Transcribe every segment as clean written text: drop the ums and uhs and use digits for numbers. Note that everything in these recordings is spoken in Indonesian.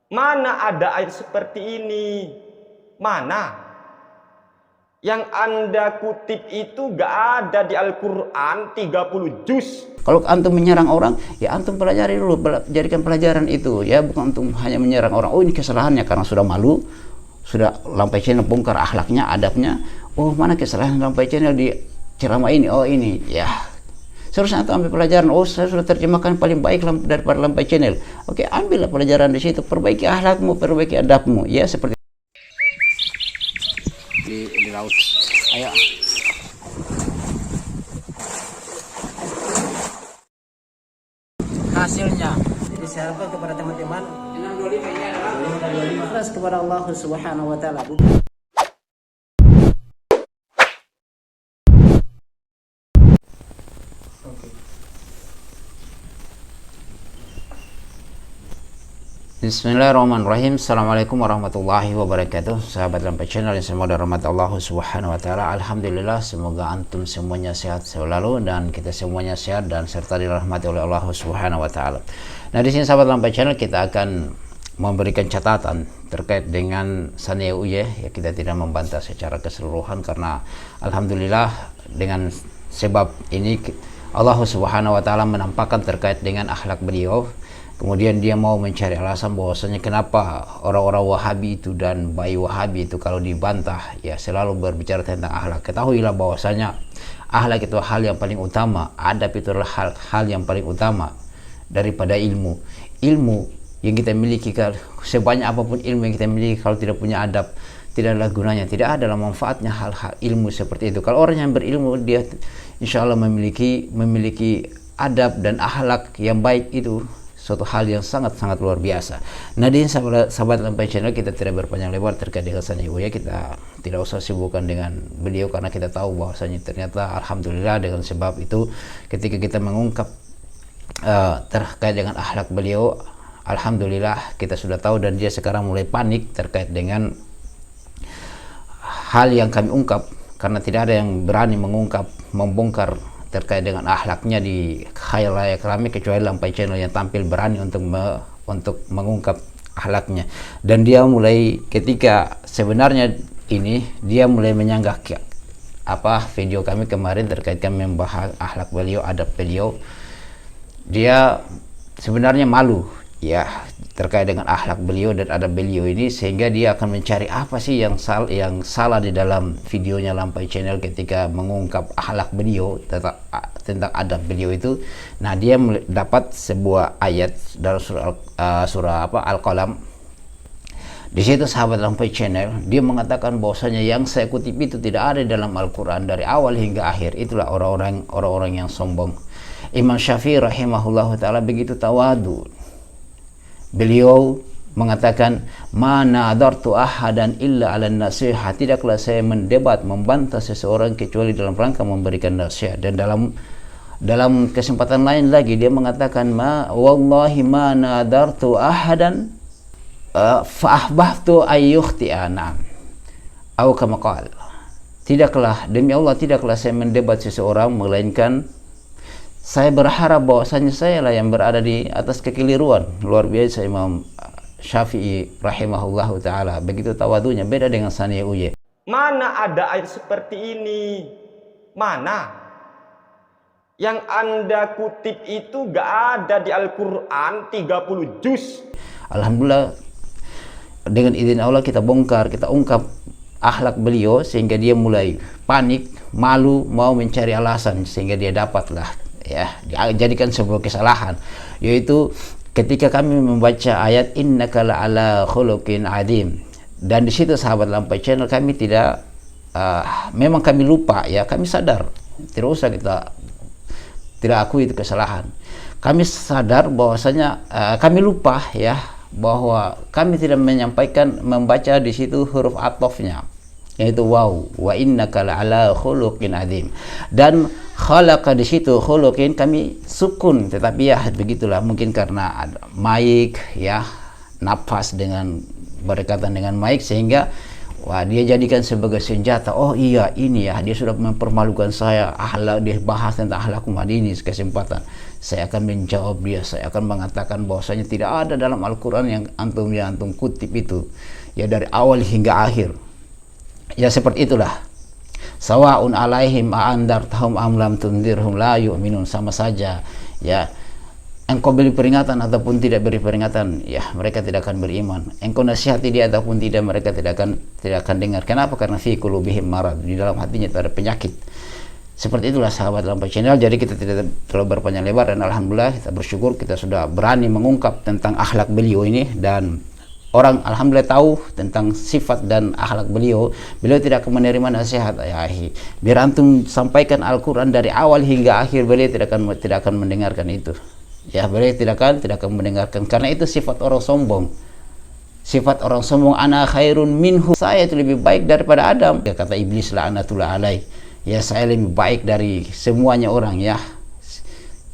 Mana ada ayat seperti ini? Mana? Yang Anda kutip itu gak ada di Al-Quran 30 juz. Kalau antum menyerang orang, ya antum pelajari dulu, jadikan pelajaran itu, ya bukan antum hanya menyerang orang. Oh ini kesalahannya karena sudah malu, sudah lampai channel bongkar akhlaknya, adabnya. Oh mana kesalahan lampai channel di ceramah ini? Oh ini, ya. Seharusnya antum ambil pelajaran. Oh saya sudah terjemahkan paling baik daripada lampai channel. Oke, ambillah pelajaran di situ, perbaiki akhlakmu, perbaiki adabmu, ya seperti di laut. Ayo. Hasilnya, jadi saya harapkan kepada teman-teman 625 ya, 25 keras kepada Allah Subhanahu wa taala. Bismillahirrahmanirrahim. Assalamualaikum warahmatullahi wabarakatuh. Sahabat Lampai Channel yang semoga rahmat Allah Subhanahu wa taala. Alhamdulillah, semoga antum semuanya sehat selalu dan kita semuanya sehat dan serta dirahmati oleh Allah Subhanahu wa taala. Nah, di sini sahabat Lampai Channel kita akan memberikan catatan terkait dengan Saniyah UY. Ya, kita tidak membantah secara keseluruhan karena alhamdulillah dengan sebab ini Allah Subhanahu wa taala menampakkan terkait dengan akhlak beliau. Kemudian dia mau mencari alasan bahwasanya kenapa orang-orang Wahabi itu dan bayi Wahabi itu kalau dibantah ya selalu berbicara tentang akhlak. Ketahuilah bahwasanya akhlak itu hal yang paling utama, adab itu adalah hal yang paling utama daripada ilmu. Ilmu yang kita miliki, sebanyak apapun ilmu yang kita miliki, kalau tidak punya adab, tidak ada gunanya, tidak ada manfaatnya hal-hal ilmu seperti itu. Kalau orang yang berilmu, dia insya Allah memiliki adab dan akhlak yang baik, itu suatu hal yang sangat-sangat luar biasa. Nah, di sahabat Lampai Channel kita tidak berpanjang lebar terkait dengan Saniyah UY. Kita tidak usah sibukkan dengan beliau karena kita tahu bahwasanya ternyata alhamdulillah dengan sebab itu ketika kita mengungkap terkait dengan akhlak beliau, alhamdulillah kita sudah tahu dan dia sekarang mulai panik terkait dengan hal yang kami ungkap karena tidak ada yang berani membongkar terkait dengan akhlaknya di khalayak ramai kecuali Lampai Channel yang tampil berani untuk mengungkap akhlaknya. Dan dia mulai ketika sebenarnya ini dia mulai menyanggah video kami kemarin terkait kami membahas akhlak beliau, adab beliau. Dia sebenarnya malu ya terkait dengan akhlak beliau dan adab beliau ini, sehingga dia akan mencari apa sih yang salah di dalam videonya Lampai Channel ketika mengungkap akhlak beliau tentang adab beliau itu. Nah, dia dapat sebuah ayat dalam surah Al-Qalam. Di situ sahabat Lampai Channel dia mengatakan bahwasanya yang saya kutip itu tidak ada dalam Al-Quran dari awal hingga akhir. Itulah orang-orang yang sombong. Imam Syafi'i rahimahullah taala begitu tawadu. Beliau mengatakan, mana adartu ahadan illa ala nasihat, tidaklah saya mendebat membantah seseorang kecuali dalam rangka memberikan nasihat. Dan dalam kesempatan lain lagi dia mengatakan, wallahi ma nadartu ahadan fa ahbahtu ayyukhti'ana atau kama qala, tidaklah, demi Allah tidaklah saya mendebat seseorang melainkan saya berharap bahwasanya saya lah yang berada di atas kekeliruan. Luar biasa Imam Syafi'i rahimahullahu taala, begitu tawadunya, beda dengan Saniyah UY. Mana ada ayat seperti ini? Mana? Yang Anda kutip itu gak ada di Al-Quran 30 juz. Alhamdulillah dengan izin Allah kita bongkar, kita ungkap akhlak beliau sehingga dia mulai panik, malu, mau mencari alasan sehingga dia dapatlah ya jadikan sebuah kesalahan, yaitu ketika kami membaca ayat innaka la'ala khuluqin adim. Dan di situ sahabat Lampai Channel kami tidak memang kami lupa ya, kami sadar, tidak usah kita tidak akui itu kesalahan. Kami sadar bahwasanya kami lupa ya bahwa kami tidak membaca di situ huruf atofnya, yaitu waw, wa innaka la'ala khuluqin adim. Dan khalaqa di situ khuluqin kami sukun, tetapi ya begitulah, mungkin karena ada mic ya, nafas dengan berkaitan dengan mic sehingga Wah, dia jadikan sebagai senjata. Oh iya, ini ya, dia sudah mempermalukan saya. Akhlak, dia bahas tentang akhlak umat ini kesempatan. Saya akan menjawab dia, saya akan mengatakan bahwasanya tidak ada dalam Al-Quran yang antum kutip itu. Ya dari awal hingga akhir. Ya seperti itulah. Sawa'un alaihim a'andartahum am lam tundirhum la yu'minun, sama saja. Ya, engkau beri peringatan ataupun tidak beri peringatan, ya mereka tidak akan beriman. Engkau nasihati dia ataupun tidak, mereka tidak akan dengar. Kenapa? Karena fi qulubihim marad, di dalam hatinya itu ada penyakit. Seperti itulah sahabat Lampai Channel. Jadi kita tidak terlalu berpanjang lebar, dan alhamdulillah kita bersyukur kita sudah berani mengungkap tentang akhlak beliau ini, dan orang alhamdulillah tahu tentang sifat dan akhlak beliau. Beliau tidak akan menerima nasihat. Ya, biar antum sampaikan Al-Quran dari awal hingga akhir, beliau tidak akan mendengarkan itu. Ya, beliau tidak akan mendengarkan, karena itu sifat orang sombong. Sifat orang sombong, ana khairun minhu, saya itu lebih baik daripada Adam. Ya, kata iblis la'natullah alaih, ya saya lebih baik dari semuanya orang. Ya,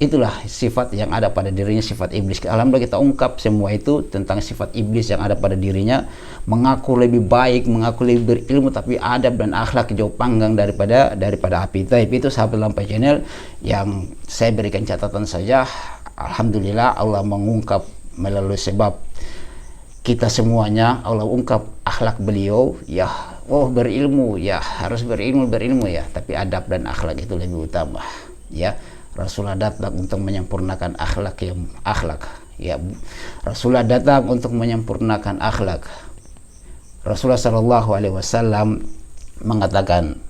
itulah sifat yang ada pada dirinya, sifat iblis. Alhamdulillah kita ungkap semua itu tentang sifat iblis yang ada pada dirinya. Mengaku lebih baik, mengaku lebih berilmu, tapi adab dan akhlak jauh panggang daripada api. Tapi itu sahabat Lampai Channel yang saya berikan catatan saja. Alhamdulillah Allah mengungkap melalui sebab kita semuanya, Allah ungkap akhlak beliau. Ya, oh berilmu, ya harus berilmu ya, tapi adab dan akhlak itu lebih utama. Ya, Rasulullah datang untuk menyempurnakan akhlak. Ya, Rasulullah datang untuk menyempurnakan akhlak. Rasulullah Shallallahu Alaihi Wasallam mengatakan,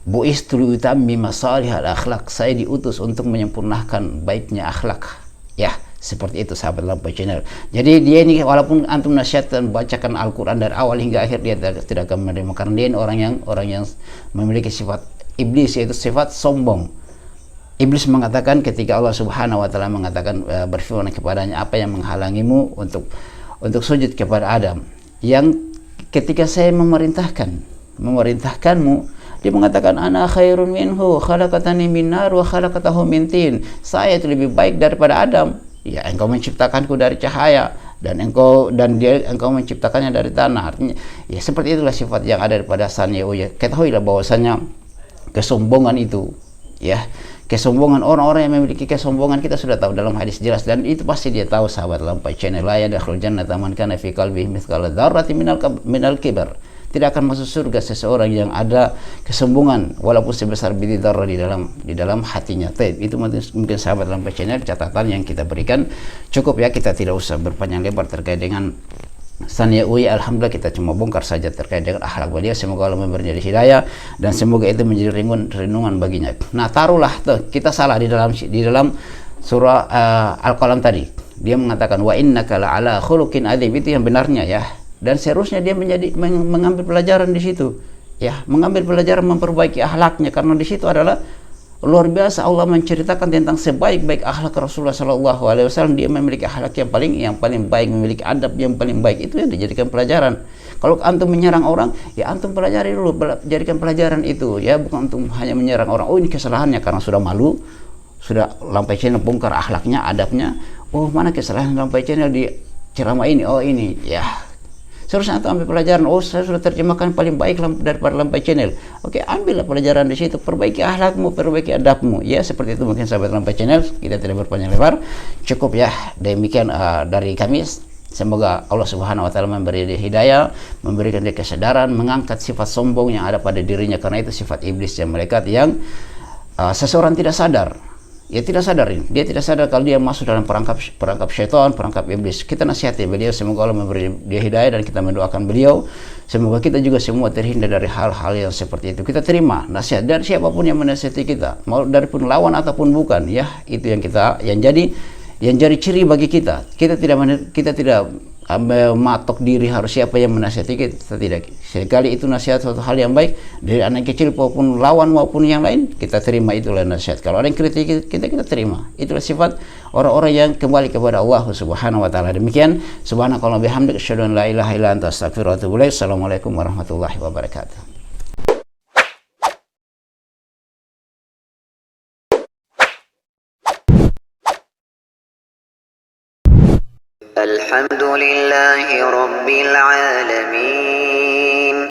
bu'istu liutammi masalihal akhlak, saya diutus untuk menyempurnakan baiknya akhlak. Ya, seperti itu sahabat Lampai Channel. Jadi dia ini walaupun antum nasihatkan bacakan Al-Quran dari awal hingga akhir, dia tidak akan menerima, karena dia orang yang memiliki sifat iblis, yaitu sifat sombong. Iblis mengatakan ketika Allah Subhanahu wa taala mengatakan, berfirman kepadanya, apa yang menghalangimu untuk sujud kepada Adam? Yang ketika saya memerintahkanmu, dia mengatakan, ana khairun minhu, khalaqatani min nar wa khalaqatahu min tin, saya itu lebih baik daripada Adam. Ya, engkau menciptakanku dari cahaya, dan engkau menciptakannya dari tanah. Artinya ya seperti itulah sifat yang ada daripada asalnya. Oh ya, ketahuilah bahwasanya kesombongan itu, ya, kesombongan, orang-orang yang memiliki kesombongan, kita sudah tahu dalam hadis jelas, dan itu pasti dia tahu sahabat Lampai Channel, la yadkhulul jannata man kana fi qalbihi mithqala dzarratin minal kibar. Tidak akan masuk surga seseorang yang ada kesombongan walaupun sebesar biji dzarrah di dalam hatinya. Itu mungkin sahabat Lampai Channel catatan yang kita berikan. Cukup ya, kita tidak usah berpanjang lebar terkait dengan Sania Uwi. Alhamdulillah kita cuma bongkar saja terkait dengan akhlak beliau. Semoga Allah memberi hidayah, dan semoga itu menjadi renungan baginya. Nah, taruhlah tuh kita salah di dalam surah Al-Qalam tadi. Dia mengatakan wa innaka la'ala khuluqin adzim, itu yang benarnya ya. Dan seharusnya dia mengambil pelajaran di situ, ya, mengambil pelajaran memperbaiki akhlaknya, karena di situ adalah luar biasa Allah menceritakan tentang sebaik-baik akhlak Rasulullah Shallallahu Alaihi Wasallam. Dia memiliki akhlak yang paling baik, memiliki adab yang paling baik. Itu yang dijadikan pelajaran. Kalau antum menyerang orang, ya antum pelajari dulu, jadikan pelajaran itu, ya, bukan antum hanya menyerang orang. Oh ini kesalahannya, karena sudah malu, sudah Lampai Channel bongkar akhlaknya, adabnya. Oh mana kesalahan Lampai Channel di ceramah ini? Oh ini, ya. Seharusnya antum ambil pelajaran. Oh saya sudah terjemahkan paling baik daripada Lampai Channel. Oke, ambillah pelajaran di situ, perbaiki akhlakmu, perbaiki adabmu. Ya seperti itu mungkin sahabat Lampai Channel. Kita tidak berpanjang lebar, cukup ya. Demikian dari kami. Semoga Allah Subhanahu Wa Taala memberi dia hidayah, memberikan dia kesadaran, mengangkat sifat sombong yang ada pada dirinya, karena itu sifat iblis yang melekat, yang seseorang tidak sadar. Ya tidak sadar ini. Dia tidak sadar kalau dia masuk dalam perangkap syaitan, perangkap iblis. Kita nasihati beliau, semoga Allah memberi dia hidayah, dan kita mendoakan beliau. Semoga kita juga semua terhindar dari hal-hal yang seperti itu. Kita terima nasihat dari siapapun yang menasihati kita, mau dari pun lawan ataupun bukan, ya. Itu yang jadi ciri bagi kita. Kita tidak matok diri harus siapa yang menasihati kita, tidak. Sekali itu nasihat suatu hal yang baik dari anak kecil maupun lawan maupun yang lain, kita terima, itulah nasihat. Kalau ada yang kritik kita terima. Itulah sifat orang-orang yang kembali kepada Allah Subhanahu Wa Taala. Demikian, subhanakallah bihamdika asyhadu an la ilaha illa anta astaghfiruka wa atubu ilaik. Assalamualaikum warahmatullahi wabarakatuh. الحمد لله رب العالمين